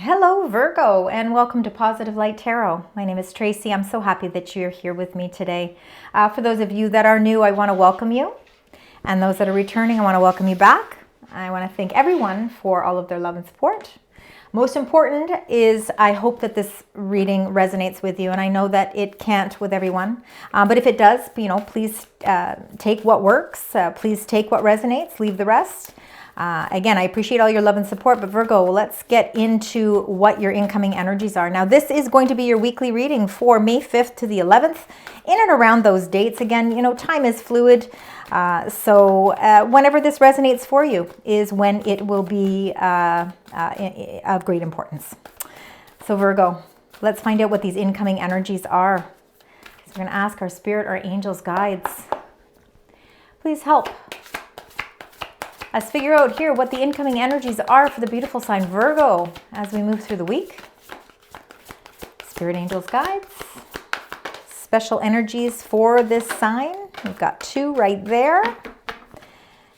Hello Virgo, and welcome to Positive Light Tarot. My name is Tracy. I'm so happy that you're here with me today. For those of you that are new, I want to welcome you. And those that are returning, I want to welcome you back. I want to thank everyone for all of their love and support. Most important is I hope that this reading resonates with you, and I know that it can't with everyone. But if it does, please take what works. Please take what resonates, leave the rest. Again, I appreciate all your love and support, but Virgo, let's get into what your incoming energies are. Now, this is going to be your weekly reading for May 5th to the 11th, in and around those dates. Again, time is fluid, so whenever this resonates for you is when it will be of great importance. So Virgo, let's find out what these incoming energies are. So we're going to ask our spirit, our angels, guides. Please help us figure out here what the incoming energies are for the beautiful sign Virgo as we move through the week. Spirit, angels, guides. Special energies for this sign. We've got 2 right there.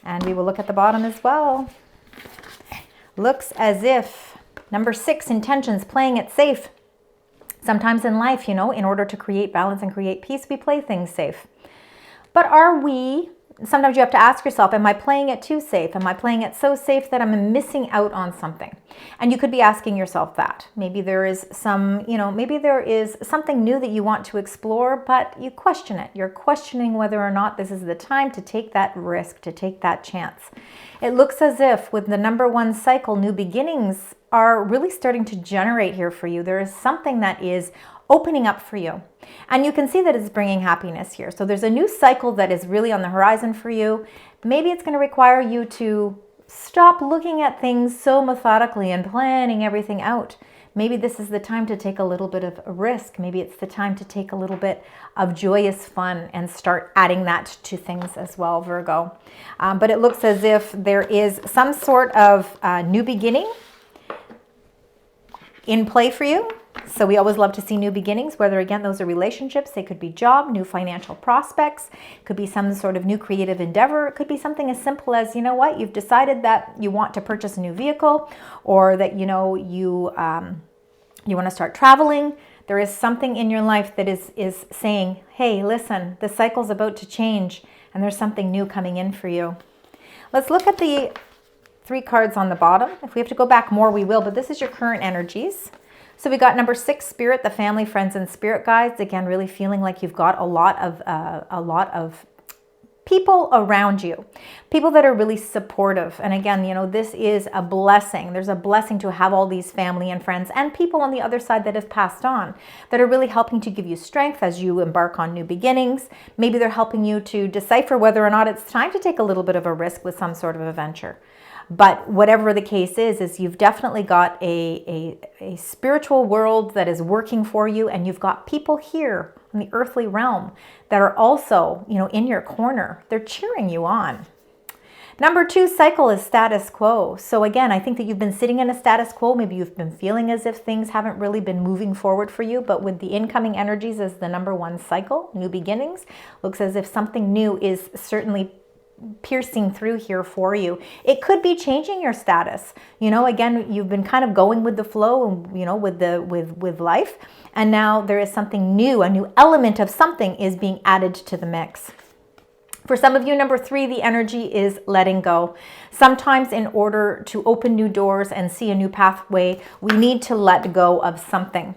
And we will look at the bottom as well. Looks as if number 6, intentions, playing it safe. Sometimes in life, in order to create balance and create peace, we play things safe. But are we... Sometimes you have to ask yourself, am I playing it too safe? Am I playing it so safe that I'm missing out on something? And you could be asking yourself that. Maybe there is maybe there is something new that you want to explore, but you question it. You're questioning whether or not this is the time to take that risk, to take that chance. It looks as if with the number 1 cycle, new beginnings are really starting to generate here for you. There is something that is opening up for you. And you can see that it's bringing happiness here. So there's a new cycle that is really on the horizon for you. Maybe it's going to require you to stop looking at things so methodically and planning everything out. Maybe this is the time to take a little bit of a risk. Maybe it's the time to take a little bit of joyous fun and start adding that to things as well, Virgo. But it looks as if there is some sort of new beginning in play for you. So we always love to see new beginnings, whether again those are relationships, they could be job, new financial prospects, could be some sort of new creative endeavor. It could be something as simple as, you've decided that you want to purchase a new vehicle, or that you want to start traveling. There is something in your life that is saying, hey, listen, the cycle's about to change and there's something new coming in for you. Let's look at the 3 cards on the bottom. If we have to go back more, we will, but this is your current energies. So we got number 6, spirit, the family, friends, and spirit guides. Again, really feeling like you've got a lot of people around you, people that are really supportive. And again, this is a blessing. There's a blessing to have all these family and friends and people on the other side that have passed on, that are really helping to give you strength as you embark on new beginnings. Maybe they're helping you to decipher whether or not it's time to take a little bit of a risk with some sort of a venture. But whatever the case is you've definitely got a spiritual world that is working for you, and you've got people here in the earthly realm that are also, in your corner. They're cheering you on. Number 2 cycle is status quo. So again, I think that you've been sitting in a status quo. Maybe you've been feeling as if things haven't really been moving forward for you, but with the incoming energies as the number 1 cycle, new beginnings, looks as if something new is certainly piercing through here for you. It could be changing your status. Again, you've been kind of going with the flow, with life, and now there is something new, a new element of something is being added to the mix. For some of you, number 3, the energy is letting go. Sometimes in order to open new doors and see a new pathway, we need to let go of something.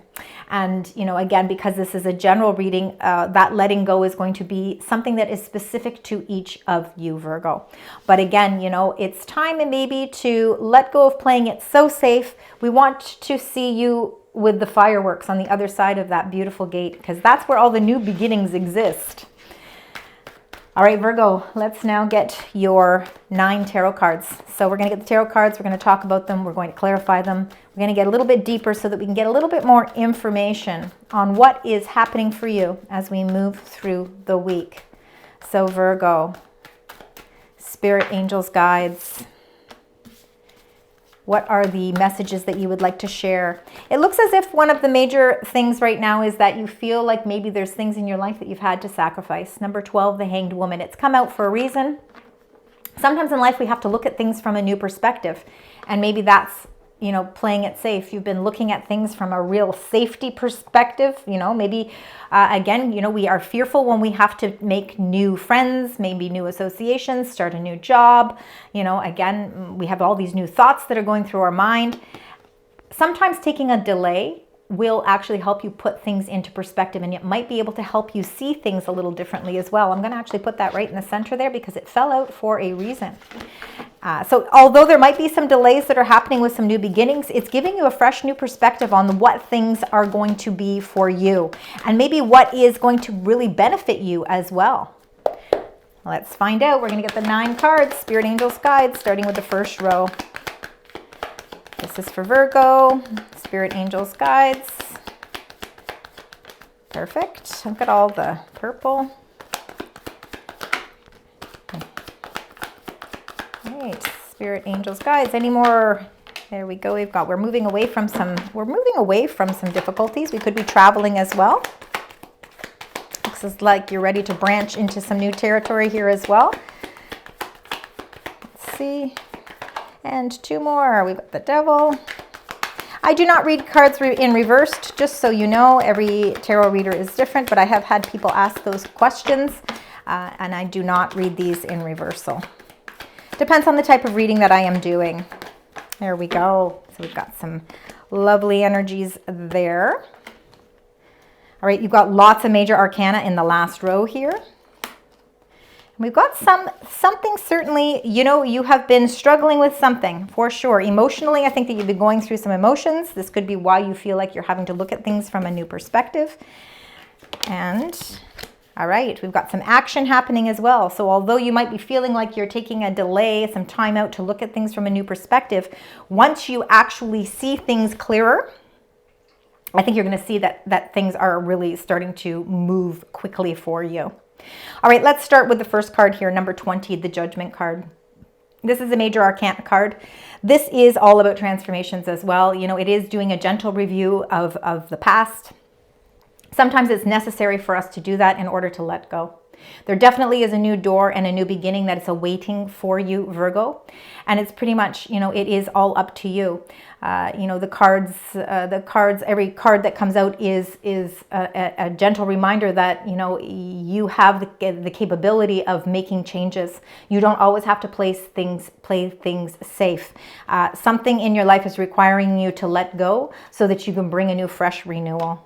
And, again, because this is a general reading, that letting go is going to be something that is specific to each of you, Virgo. But again, it's time maybe to let go of playing it so safe. We want to see you with the fireworks on the other side of that beautiful gate, because that's where all the new beginnings exist. All right, Virgo, let's now get your 9 tarot cards. So we're going to get the tarot cards. We're going to talk about them. We're going to clarify them. We're going to get a little bit deeper so that we can get a little bit more information on what is happening for you as we move through the week. So Virgo, spirit, angels, guides, what are the messages that you would like to share? It looks as if one of the major things right now is that you feel like maybe there's things in your life that you've had to sacrifice. Number 12, the Hanged Woman. It's come out for a reason. Sometimes in life we have to look at things from a new perspective, and maybe that's playing it safe. You've been looking at things from a real safety perspective. Maybe, again, we are fearful when we have to make new friends, maybe new associations, start a new job. Again, we have all these new thoughts that are going through our mind. Sometimes taking a delay will actually help you put things into perspective, and it might be able to help you see things a little differently as well. I'm going to actually put that right in the center there because it fell out for a reason. So although there might be some delays that are happening with some new beginnings, it's giving you a fresh new perspective on what things are going to be for you and maybe what is going to really benefit you as well. Let's find out. We're going to get the 9 cards, Spirit Angels Guides, starting with the first row. This is for Virgo, Spirit Angels Guides. Perfect. I've got all the purple. Right, Spirit Angels Guides. Any more? There we go. We're moving away from some difficulties. We could be traveling as well. Looks like you're ready to branch into some new territory here as well. Let's see. And 2 more. We've got the Devil. I do not read cards in reversed, just so you know. Every tarot reader is different, but I have had people ask those questions, and I do not read these in reversal. Depends on the type of reading that I am doing. There we go. So we've got some lovely energies there. All right, you've got lots of major arcana in the last row here. We've got something certainly, you have been struggling with something for sure. Emotionally, I think that you've been going through some emotions. This could be why you feel like you're having to look at things from a new perspective. And all right, we've got some action happening as well. So although you might be feeling like you're taking a delay, some time out to look at things from a new perspective, once you actually see things clearer, I think you're going to see that things are really starting to move quickly for you. All right, let's start with the first card here, number 20, the Judgment card. This is a major arcana card. This is all about transformations as well. It is doing a gentle review of the past. Sometimes it's necessary for us to do that in order to let go. There definitely is a new door and a new beginning that is awaiting for you, Virgo. And it's pretty much, it is all up to you. The cards, every card that comes out is a gentle reminder that, you have the capability of making changes. You don't always have to play things safe. Something in your life is requiring you to let go so that you can bring a new, fresh renewal.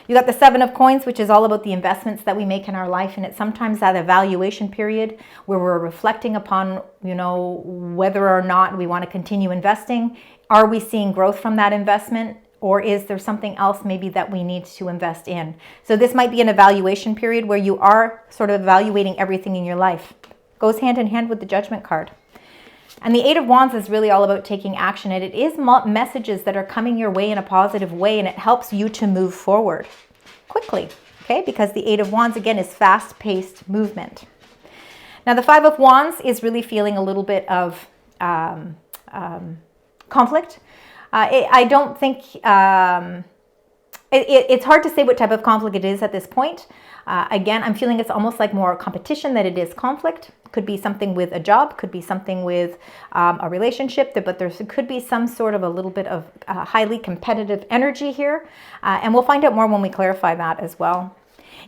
You got the 7 of Coins, which is all about the investments that we make in our life. And it's sometimes that evaluation period where we're reflecting upon, whether or not we want to continue investing. Are we seeing growth from that investment? Or is there something else maybe that we need to invest in? So this might be an evaluation period where you are sort of evaluating everything in your life. Goes hand in hand with the Judgment card. And the 8 of Wands is really all about taking action, and it is messages that are coming your way in a positive way, and it helps you to move forward quickly, okay? Because the 8 of Wands, again, is fast-paced movement. Now, the 5 of Wands is really feeling a little bit of conflict. I don't think... It's hard to say what type of conflict it is at this point. Again, I'm feeling it's almost like more competition than it is conflict. Could be something with a job, could be something with a relationship, but there could be some sort of a little bit of highly competitive energy here. And we'll find out more when we clarify that as well.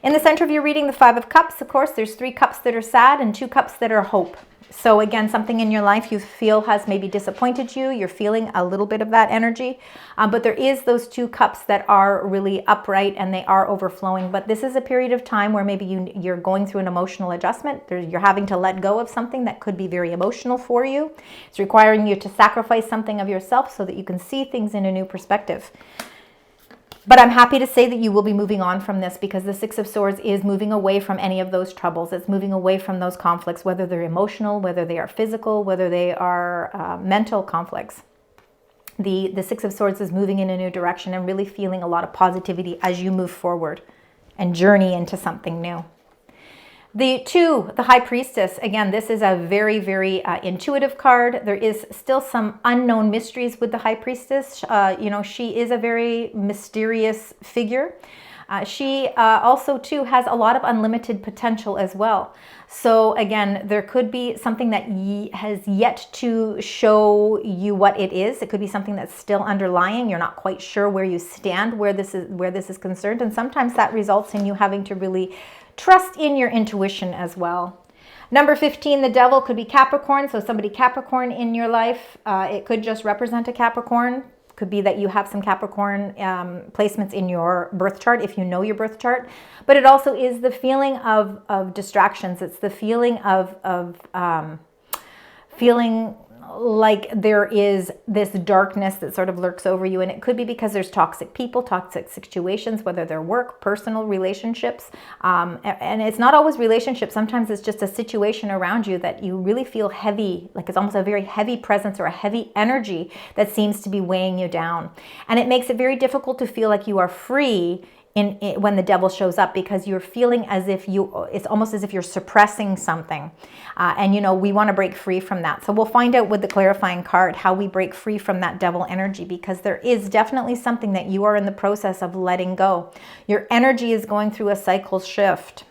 In the center of your reading, the 5 of Cups, of course, there's 3 cups that are sad and 2 cups that are hope. So again, something in your life you feel has maybe disappointed you. You're feeling a little bit of that energy. But there is those 2 cups that are really upright and they are overflowing. But this is a period of time where maybe you're going through an emotional adjustment. You're having to let go of something that could be very emotional for you. It's requiring you to sacrifice something of yourself so that you can see things in a new perspective. But I'm happy to say that you will be moving on from this because the 6 of Swords is moving away from any of those troubles. It's moving away from those conflicts, whether they're emotional, whether they are physical, whether they are mental conflicts. The 6 of Swords is moving in a new direction and really feeling a lot of positivity as you move forward and journey into something new. The 2, the High Priestess, again, this is a very, very intuitive card. There is still some unknown mysteries with the High Priestess. She is a very mysterious figure. She also too has a lot of unlimited potential as well. So again, there could be something that has yet to show you what it is. It could be something that's still underlying. You're not quite sure where you stand, where this is concerned. And sometimes that results in you having to really trust in your intuition as well. Number 15, the devil, could be Capricorn. So somebody Capricorn in your life. It could just represent a Capricorn. Could be that you have some Capricorn placements in your birth chart if you know your birth chart. But it also is the feeling of distractions. It's the feeling of feeling like there is this darkness that sort of lurks over you. And it could be because there's toxic people, toxic situations, whether they're work, personal relationships. And it's not always relationships. Sometimes it's just a situation around you that you really feel heavy, like it's almost a very heavy presence or a heavy energy that seems to be weighing you down. And it makes it very difficult to feel like you are free when the devil shows up, because you're feeling as if it's almost as if you're suppressing something. And we want to break free from that. So we'll find out with the clarifying card how we break free from that devil energy, because there is definitely something that you are in the process of letting go. Your energy is going through a cycle shift.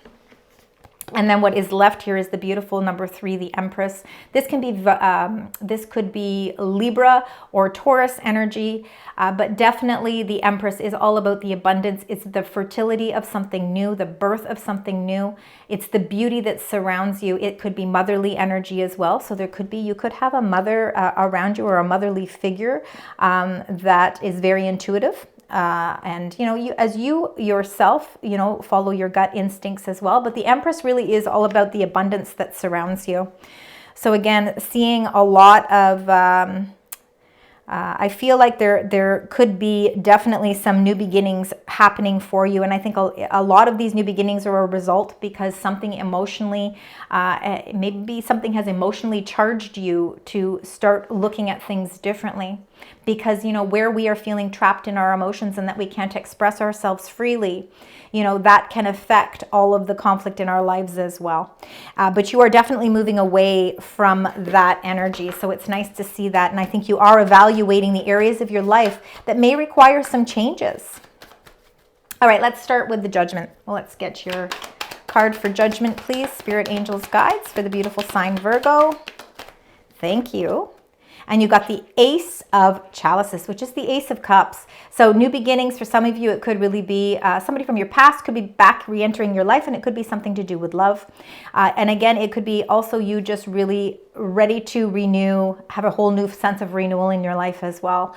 And then what is left here is the beautiful number 3, the Empress. This could be Libra or Taurus energy, but definitely the Empress is all about the abundance. It's the fertility of something new, the birth of something new. It's the beauty that surrounds you. It could be motherly energy as well. So you could have a mother around you, or a motherly figure that is very intuitive. And you yourself, follow your gut instincts as well. But the Empress really is all about the abundance that surrounds you. So again, seeing a lot of, I feel like there could be definitely some new beginnings happening for you. And I think a lot of these new beginnings are a result because something emotionally, maybe something has emotionally charged you to start looking at things differently. Because, where we are feeling trapped in our emotions and that we can't express ourselves freely, that can affect all of the conflict in our lives as well. But you are definitely moving away from that energy. So it's nice to see that. And I think you are evaluating the areas of your life that may require some changes. All right, let's start with the Judgment. Well, let's get your card for Judgment, please. Spirit, angels, guides for the beautiful sign Virgo. Thank you. And you got the Ace of Chalices, which is the Ace of Cups. So new beginnings for some of you, it could really be somebody from your past could be back re-entering your life, and it could be something to do with love. And again, it could be also you just really ready to renew, have a whole new sense of renewal in your life as well.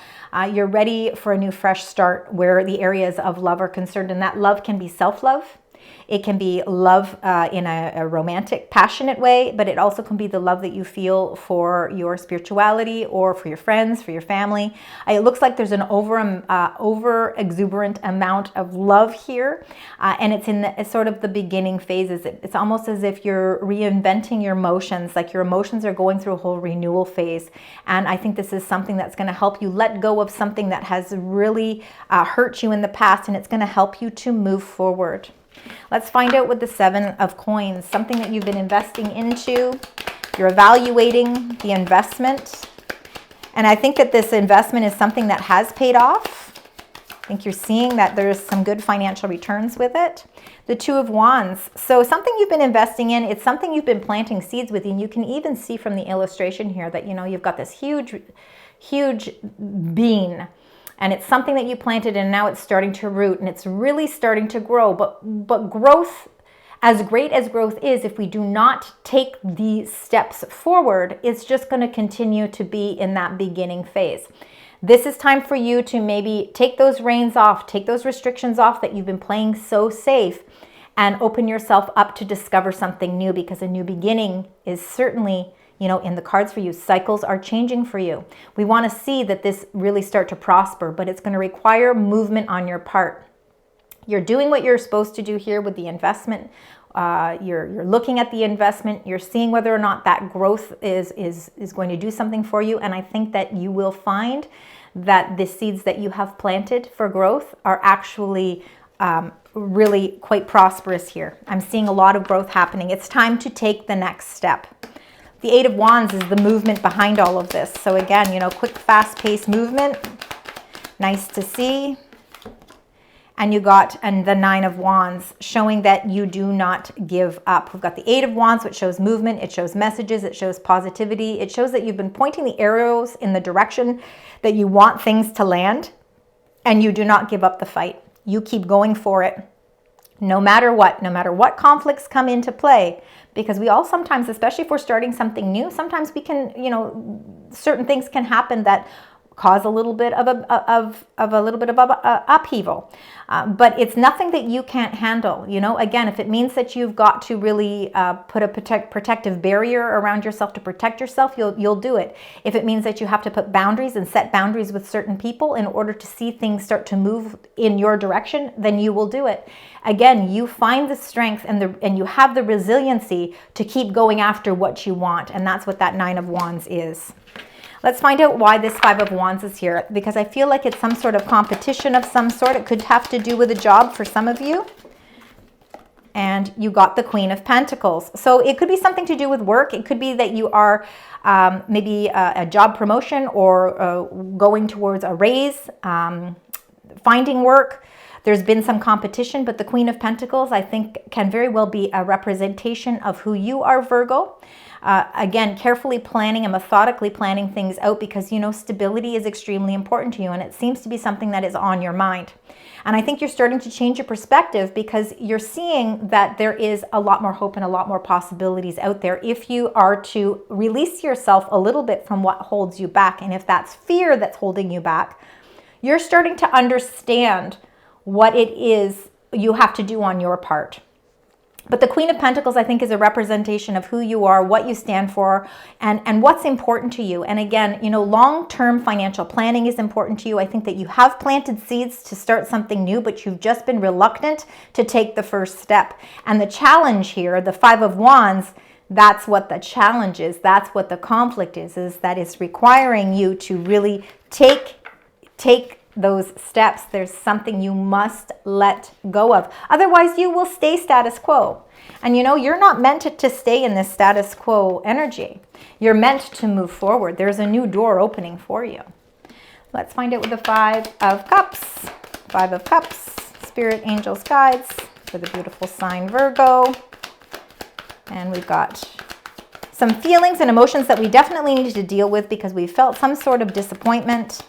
You're ready for a new fresh start where the areas of love are concerned, and that love can be self-love. It can be love in a romantic, passionate way, but it also can be the love that you feel for your spirituality or for your friends, for your family. It looks like there's an over exuberant amount of love here, and it's in sort of the beginning phases. It's almost as if you're reinventing your emotions, like your emotions are going through a whole renewal phase. And I think this is something that's going to help you let go of something that has really hurt you in the past, and it's going to help you to move forward. Let's find out with the 7 of Coins, something that you've been investing into. You're evaluating the investment. And I think that this investment is something that has paid off. I think you're seeing that there's some good financial returns with it. The 2 of Wands. So something you've been investing in, it's something you've been planting seeds with. And you can even see from the illustration here that, you've got this huge bean. And it's something that you planted, and now it's starting to root, and it's really starting to grow. But growth, as great as growth is, if we do not take these steps forward, it's just going to continue to be in that beginning phase. This is time for you to maybe take those reins off, take those restrictions off that you've been playing so safe, and open yourself up to discover something new, because a new beginning is certainly, in the cards for you. Cycles are changing for you. We want to see that this really start to prosper, but it's going to require movement on your part. You're doing what you're supposed to do here with the investment. You're looking at the investment. You're seeing whether or not that growth is going to do something for you. And I think that you will find that the seeds that you have planted for growth are actually really quite prosperous here. I'm seeing a lot of growth happening. It's time to take the next step. The 8 of Wands is the movement behind all of this. So again, quick, fast-paced movement. Nice to see. and you got and the 9 of Wands, showing that you do not give up. We've got the 8 of Wands, which shows movement. It shows messages. It shows positivity. It shows that you've been pointing the arrows in the direction that you want things to land, and you do not give up the fight. You keep going for it, no matter what conflicts come into play, because we all sometimes, especially if we're starting something new, sometimes we can, certain things can happen that cause a little bit of upheaval, but it's nothing that you can't handle. Again, if it means that you've got to really put a protective barrier around yourself to protect yourself, you'll do it. If it means that you have to put boundaries and set boundaries with certain people in order to see things start to move in your direction, then you will do it. Again, you find the strength and you have the resiliency to keep going after what you want, and that's what that 9 of Wands is. Let's find out why this 5 of Wands is here, because I feel like it's some sort of competition of some sort. It could have to do with a job for some of you. And you got the Queen of Pentacles. So it could be something to do with work. It could be that you are maybe a job promotion or going towards a raise, finding work. There's been some competition, but the Queen of Pentacles, I think, can very well be a representation of who you are, Virgo. Again, carefully planning and methodically planning things out, because stability is extremely important to you, and it seems to be something that is on your mind. And I think you're starting to change your perspective, because you're seeing that there is a lot more hope and a lot more possibilities out there if you are to release yourself a little bit from what holds you back. And if that's fear that's holding you back, you're starting to understand what it is you have to do on your part. But the Queen of Pentacles, I think, is a representation of who you are, what you stand for, and what's important to you. And again, long-term financial planning is important to you. I think that you have planted seeds to start something new, but you've just been reluctant to take the first step. And the challenge here, the 5 of Wands, that's what the challenge is. That's what the conflict is that it's requiring you to really take those steps. There's something you must let go of. Otherwise, you will stay status quo. And you're not meant to stay in this status quo energy. You're meant to move forward. There's a new door opening for you. Let's find out with the 5 of Cups. 5 of Cups, Spirit, Angels, Guides for the beautiful sign Virgo. And we've got some feelings and emotions that we definitely need to deal with, because we felt some sort of disappointment.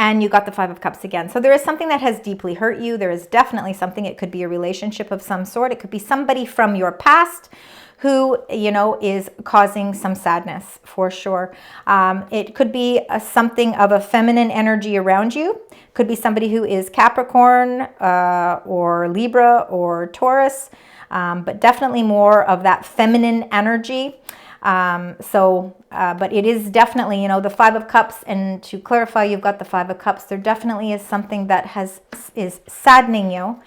And you got the 5 of Cups again. So there is something that has deeply hurt you. There is definitely something. It could be a relationship of some sort. It could be somebody from your past who, is causing some sadness for sure. It could be something of a feminine energy around you. Could be somebody who is Capricorn or Libra or Taurus, but definitely more of that feminine energy. But it is definitely, the 5 of Cups, and to clarify, you've got the 5 of Cups. There definitely is something that is saddening you,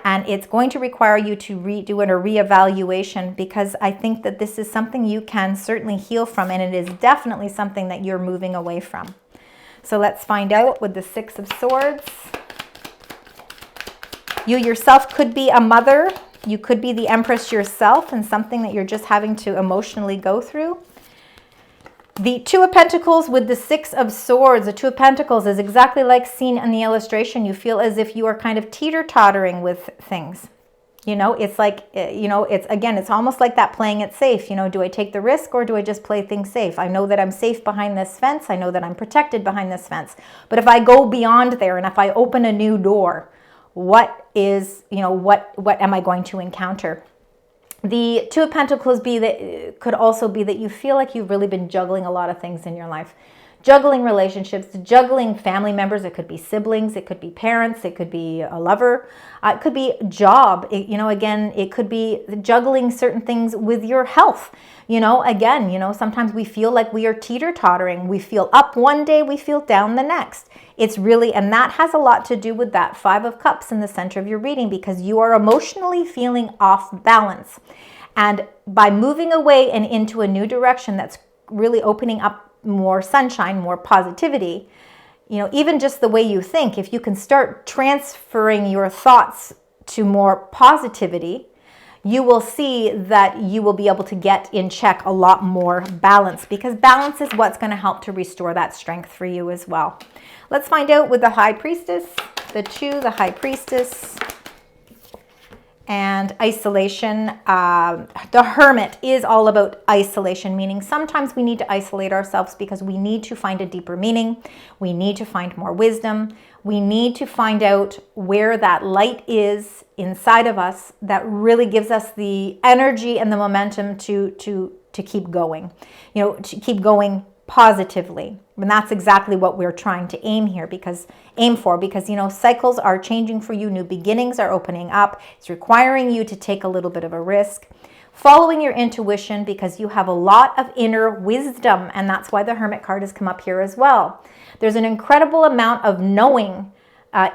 and it's going to require you to redo it or reevaluation, because I think that this is something you can certainly heal from, and it is definitely something that you're moving away from. So let's find out with the 6 of Swords. You yourself could be a mother. You could be the Empress yourself, and something that you're just having to emotionally go through. The 2 of Pentacles with the 6 of Swords. The 2 of Pentacles is exactly like seen in the illustration. You feel as if you are kind of teeter-tottering with things. It's like, it's almost like that playing it safe. Do I take the risk, or do I just play things safe? I know that I'm safe behind this fence. I know that I'm protected behind this fence. But if I go beyond there, and if I open a new door, what am I going to encounter? The 2 of Pentacles could also be that you feel like you've really been juggling a lot of things in your life. Juggling relationships, juggling family members. It could be siblings, it could be parents, it could be a lover, it could be job. It could be juggling certain things with your health. Sometimes we feel like we are teeter-tottering. We feel up one day, we feel down the next. It's really, and that has a lot to do with that 5 of Cups in the center of your reading, because you are emotionally feeling off balance. And by moving away and into a new direction that's really opening up more sunshine, more positivity, even just the way you think, if you can start transferring your thoughts to more positivity, you will see that you will be able to get in check a lot more balance, because balance is what's going to help to restore that strength for you as well. Let's find out with the High Priestess. the 2, the High Priestess, and isolation. The Hermit is all about isolation, meaning sometimes we need to isolate ourselves because we need to find a deeper meaning. We need to find more wisdom. We need to find out where that light is inside of us that really gives us the energy and the momentum to keep going, to keep going positively. And that's exactly what we're trying to aim for, because cycles are changing for you, new beginnings are opening up. It's requiring you to take a little bit of a risk, following your intuition, because you have a lot of inner wisdom, and that's why the Hermit card has come up here as well. There's an incredible amount of knowing,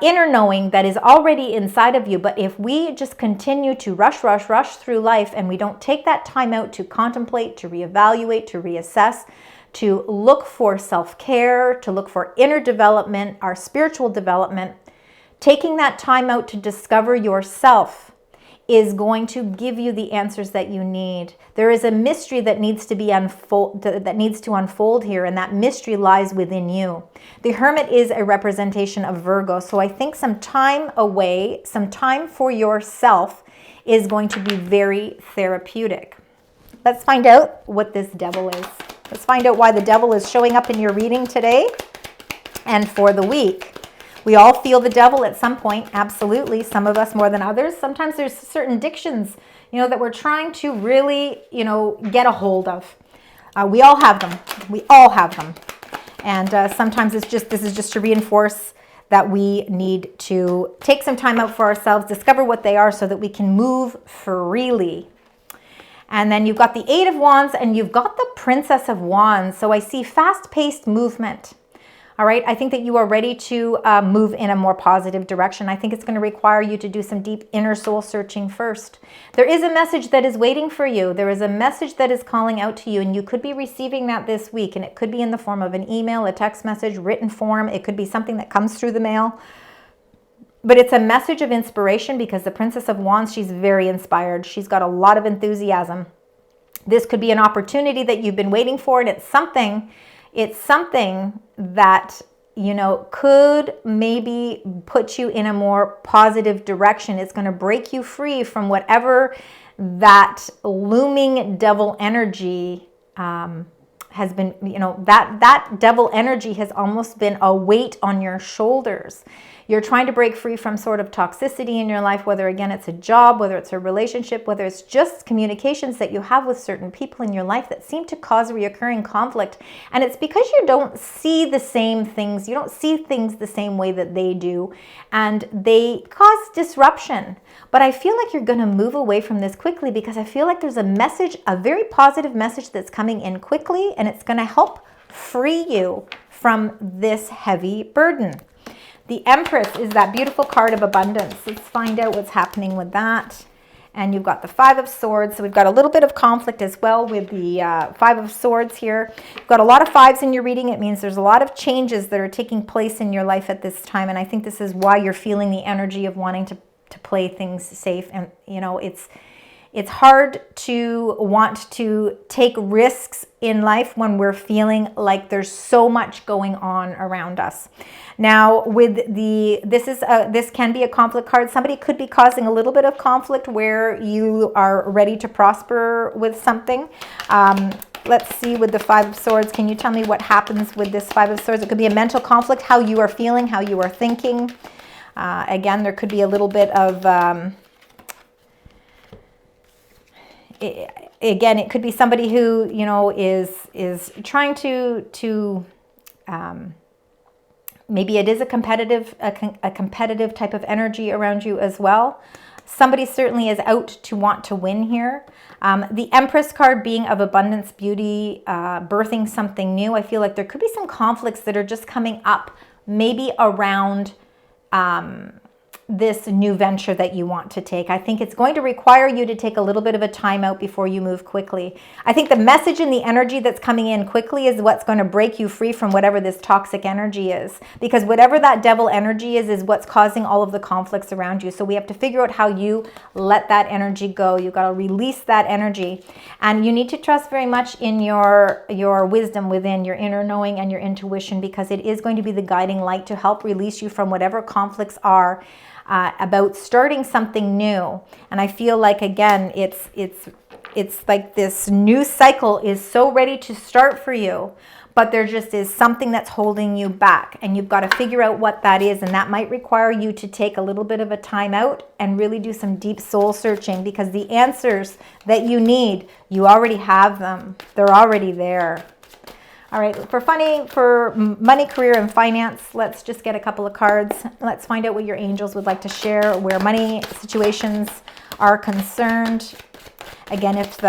inner knowing, that is already inside of you. But if we just continue to rush through life, and we don't take that time out to contemplate, to reevaluate, to reassess, to look for self-care, to look for inner development, our spiritual development, taking that time out to discover yourself is going to give you the answers that you need. There is a mystery that needs to unfold here, and that mystery lies within you. The Hermit is a representation of Virgo, so I think some time away, some time for yourself is going to be very therapeutic. Let's find out what this Devil is. Let's find out why the Devil is showing up in your reading today and for the week. We all feel the devil at some point, absolutely. Some of us more than others. Sometimes there's certain addictions, that we're trying to really, get a hold of. We all have them. We all have them. And sometimes this is just to reinforce that we need to take some time out for ourselves, discover what they are so that we can move freely. And then you've got the 8 of Wands and you've got the Princess of Wands. So I see fast-paced movement. All right, I think that you are ready to move in a more positive direction. I think it's going to require you to do some deep inner soul searching first. There is a message that is waiting for you. There is a message that is calling out to you, and you could be receiving that this week. And it could be in the form of an email, a text message, written form. It could be something that comes through the mail. But it's a message of inspiration, because the Princess of Wands, she's very inspired. She's got a lot of enthusiasm. This could be an opportunity that you've been waiting for, and it's something that, could maybe put you in a more positive direction. It's going to break you free from whatever that looming devil energy has been, that devil energy has almost been a weight on your shoulders. You're trying to break free from sort of toxicity in your life, whether, again, it's a job, whether it's a relationship, whether it's just communications that you have with certain people in your life that seem to cause reoccurring conflict. And it's because you don't see the same things. You don't see things the same way that they do, and they cause disruption. But I feel like you're going to move away from this quickly, because I feel like there's a message, a very positive message that's coming in quickly, and it's going to help free you from this heavy burden. The Empress is that beautiful card of abundance. Let's find out what's happening with that. And you've got the 5 of Swords. So we've got a little bit of conflict as well with the 5 of Swords here. You've got a lot of 5s in your reading. It means there's a lot of changes that are taking place in your life at this time. And I think this is why you're feeling the energy of wanting to play things safe. And, it's hard to want to take risks in life when we're feeling like there's so much going on around us. Now, with this can be a conflict card. Somebody could be causing a little bit of conflict where you are ready to prosper with something. Let's see, with the 5 of Swords, can you tell me what happens with this 5 of Swords? It could be a mental conflict, how you are feeling, how you are thinking. Again, there could be a little bit of... Again, it could be somebody who, is trying to maybe it is a competitive type of energy around you as well. Somebody certainly is out to want to win here. The Empress card being of abundance, beauty, birthing something new. I feel like there could be some conflicts that are just coming up, maybe around this new venture that you want to take. I think it's going to require you to take a little bit of a time out before you move quickly. I think the message and the energy that's coming in quickly is what's going to break you free from whatever this toxic energy is. Because whatever that devil energy is what's causing all of the conflicts around you. So we have to figure out how you let that energy go. You've got to release that energy. And you need to trust very much in your wisdom within, your inner knowing and your intuition, because it is going to be the guiding light to help release you from whatever conflicts are about starting something new. And I feel like, again, it's like this new cycle is so ready to start for you, but there just is something that's holding you back, and you've got to figure out what that is. And that might require you to take a little bit of a time out and really do some deep soul searching, because the answers that you need, you already have them. They're already there. All right, for money, career, and finance, let's just get a couple of cards. Let's find out what your angels would like to share where money situations are concerned. Again, if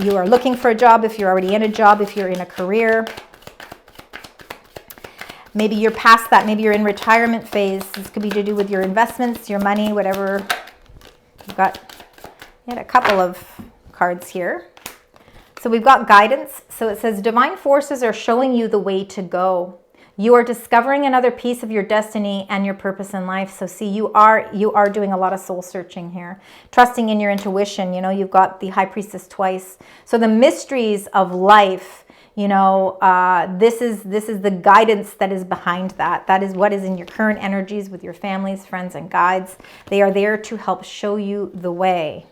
you are looking for a job, if you're already in a job, if you're in a career. Maybe you're past that. Maybe you're in retirement phase. This could be to do with your investments, your money, whatever. You had a couple of cards here. So we've got guidance. So it says, divine forces are showing you the way to go. You are discovering another piece of your destiny and your purpose in life. So see, you are doing a lot of soul searching here. Trusting in your intuition. You know, you've got the High Priestess twice. So the mysteries of life, you know, this is the guidance that is behind that. That is what is in your current energies with your families, friends, and guides. They are there to help show you the way.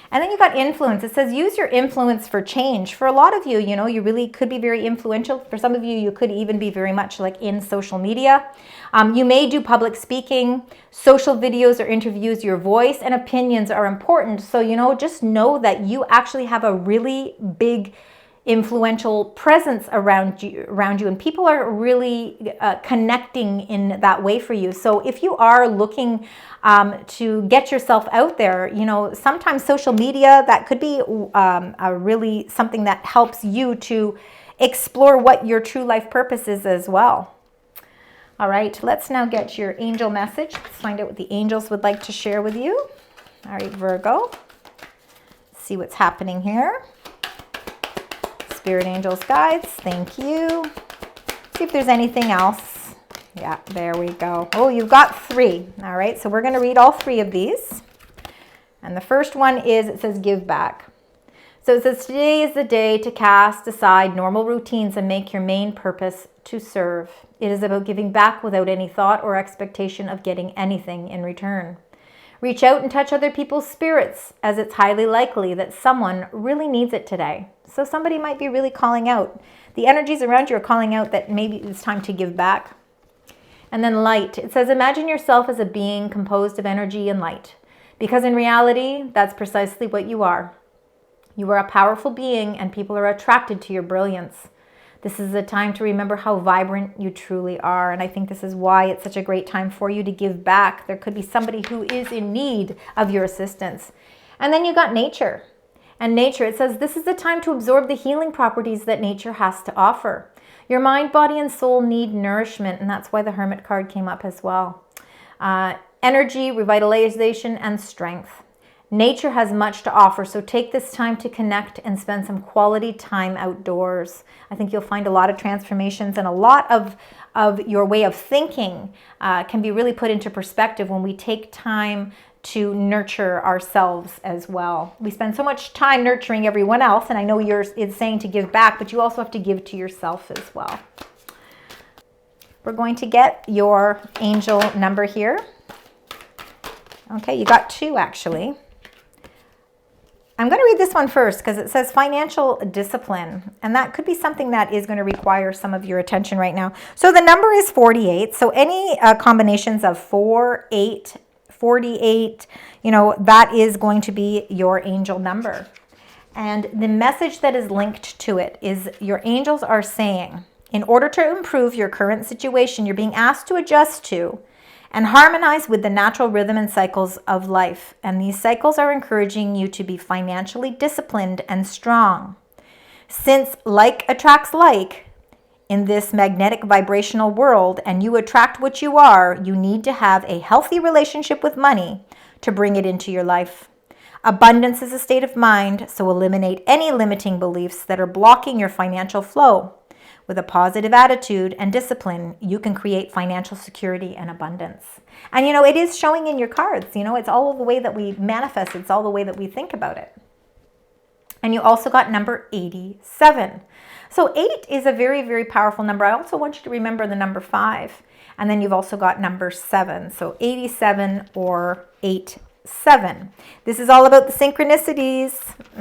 And then you've got influence. It says use your influence for change. For a lot of you, you know, you really could be very influential. For some of you, you could even be very much like in social media. You may do public speaking, social videos or interviews. Your voice and opinions are important. So, you know, just know that you actually have a really big influential presence around you, and people are really connecting in that way for you. So if you are looking to get yourself out there, you know, sometimes social media, that could be really something that helps you to explore what your true life purpose is as well. All right, let's now get your angel message. Let's find out what the angels would like to share with you. All right, Virgo, see what's happening here. Spirit angels, guides, thank you. See if there's anything else. Yeah, there we go. Oh, you've got 3. All right, so we're going to read all 3 of these. And the first one is, it says give back. So it says today is the day to cast aside normal routines and make your main purpose to serve. It is about giving back without any thought or expectation of getting anything in return. Reach out and touch other people's spirits, as it's highly likely that someone really needs it today. So somebody might be really calling out. The energies around you are calling out that maybe it's time to give back. And then light. It says, imagine yourself as a being composed of energy and light. Because in reality, that's precisely what you are. You are a powerful being, and people are attracted to your brilliance. This is a time to remember how vibrant you truly are. And I think this is why it's such a great time for you to give back. There could be somebody who is in need of your assistance. And then you got nature. And nature, it says, this is the time to absorb the healing properties that nature has to offer. Your mind, body, and soul need nourishment. And that's why the Hermit card came up as well. Energy, revitalization, and strength. Nature has much to offer, so take this time to connect and spend some quality time outdoors. I think you'll find a lot of transformations, and a lot of your way of thinking can be really put into perspective when we take time to nurture ourselves as well. We spend so much time nurturing everyone else, and I know yours is saying to give back, but you also have to give to yourself as well. We're going to get your angel number here. Okay, you got 2 actually. I'm going to read this one first because it says financial discipline, and that could be something that is going to require some of your attention right now. So the number is 48. So any combinations of 4, 8, 48, you know, that is going to be your angel number. And the message that is linked to it is your angels are saying, in order to improve your current situation, you're being asked to adjust to and harmonize with the natural rhythm and cycles of life. And these cycles are encouraging you to be financially disciplined and strong. Since like attracts like, in this magnetic vibrational world and you attract what you are, you need to have a healthy relationship with money to bring it into your life. Abundance is a state of mind, so eliminate any limiting beliefs that are blocking your financial flow. With a positive attitude and discipline, you can create financial security and abundance. And it is showing in your cards. It's all the way that we manifest. It's all the way that we think about it. And you also got number 87. So 8 is a very, very powerful number. I also want you to remember the number 5. And then you've also got number 7. So 87 or 87. This is all about the synchronicities.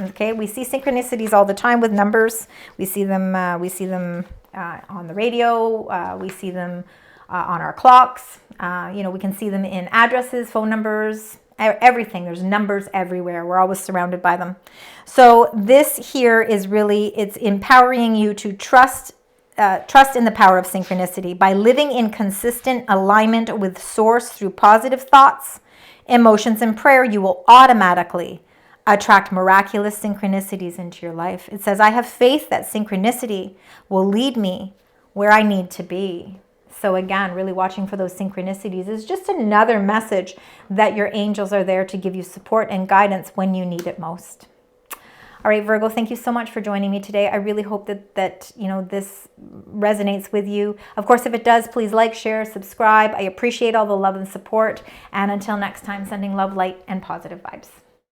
Okay, we see synchronicities all the time with numbers. We see them on the radio. We see them on our clocks. We can see them in addresses, phone numbers, everything. There's numbers everywhere. We're always surrounded by them. So this here is really, it's empowering you to trust in the power of synchronicity. By living in consistent alignment with source through positive thoughts, emotions, and prayer, you will automatically attract miraculous synchronicities into your life. It says, I have faith that synchronicity will lead me where I need to be. So again, really watching for those synchronicities is just another message that your angels are there to give you support and guidance when you need it most. All right, Virgo, thank you so much for joining me today. I really hope that this resonates with you. Of course, if it does, please like, share, subscribe. I appreciate all the love and support. And until next time, sending love, light, and positive vibes.